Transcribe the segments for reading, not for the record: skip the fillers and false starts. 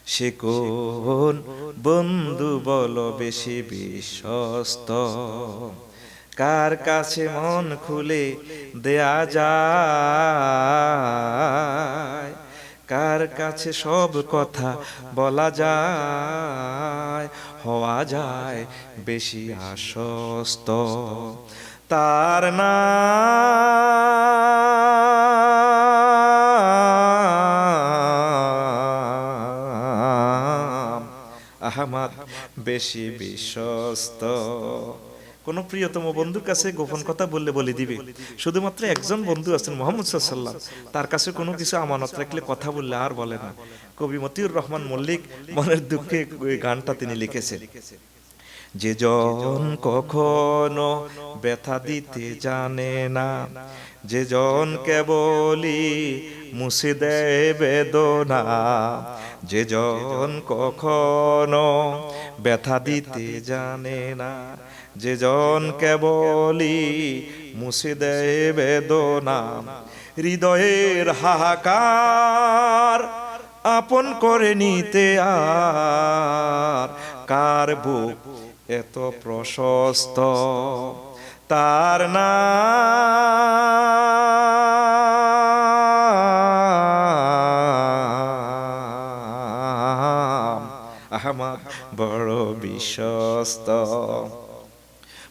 সে কোন বন্ধু বলো বেশি বিশ্বস্ত, কার কাছে মন খুলে দেয়া যায়, কার কাছে সব কথা বলা যায়, হওয়া যায় বেশি আশ্বস্ত। তার নাম আহমদ, বেশি বিশ্বস্ত। কোন প্রিয়তম বন্ধুর কাছে গোপন কথা বললে বলে দিবে। শুধুমাত্র একজন বন্ধু আছেন মোহাম্মদ সাল্লাল্লাহু আলাইহি ওয়াসাল্লাম, তার কাছে কোনো কিছু আমানত রাখলে কথা বললে আর বলে না। কবি মতিউর রহমান মল্লিক মনের দুঃখে এই গানটা তিনি লিখেছেন। যে জন কখনো ব্যথা দিতে জানে না, যে জন কেবলই মুছে দেয় বেদনা, যে জন কখনো ব্যথা দিতে জানে না, যে জন কেবলই মুছে দেয় বেদনা, হৃদয়ের হাহাকার আপন করে নিতে আর কার বুক এত প্রশস্ত। তার নাম আহমদ, বড় বিশ্বস্ত।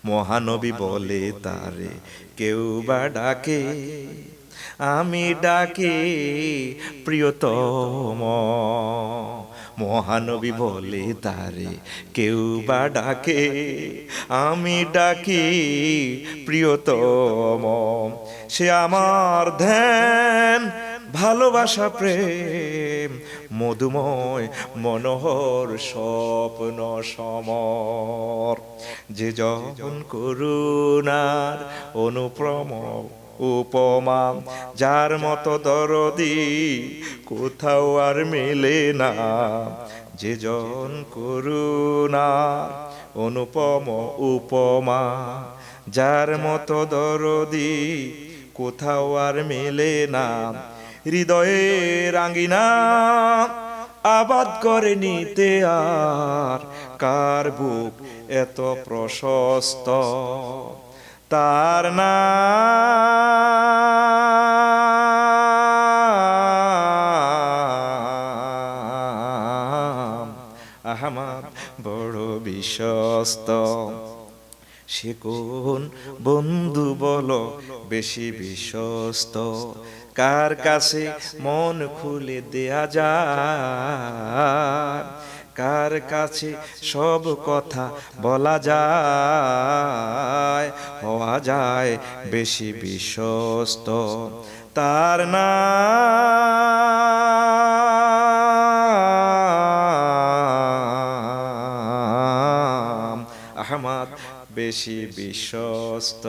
মহানবী বলে তারে কেউ বা ডাকে, আমি ডাকি প্রিয়তম। মহানবী বলে তারে কেউ বা ডাকে, আমি ডাকি প্রিয়তম। সে আমার ধ্যান, ভালোবাসা, প্রেম, মধুময় মনোহর স্বপ্ন সমর। যে জন করুণার অনুপ্রম উপমা, যার মতো দরদি কোথাও আর মেলে না। যে জন করুণার অনুপম উপমা, যার মতো দরদি কোথাও আর মেলে না। হৃদয়ের আঙ্গিনা আবাদ করে নিতে আর কার বুক এত প্রশস্ত। তার নাম আহমদ, বড় বিশ্বস্ত। সে কোন বন্ধু বলো বেশি বিশ্বস্ত, কার কাছে মন খুলে দেয়া যায়, কার কাছে সব কথা বলা যায়, হওয়া যায় বেশি বিশ্বস্ত। তার নাম আহমদ, বেশি বিশ্বস্ত।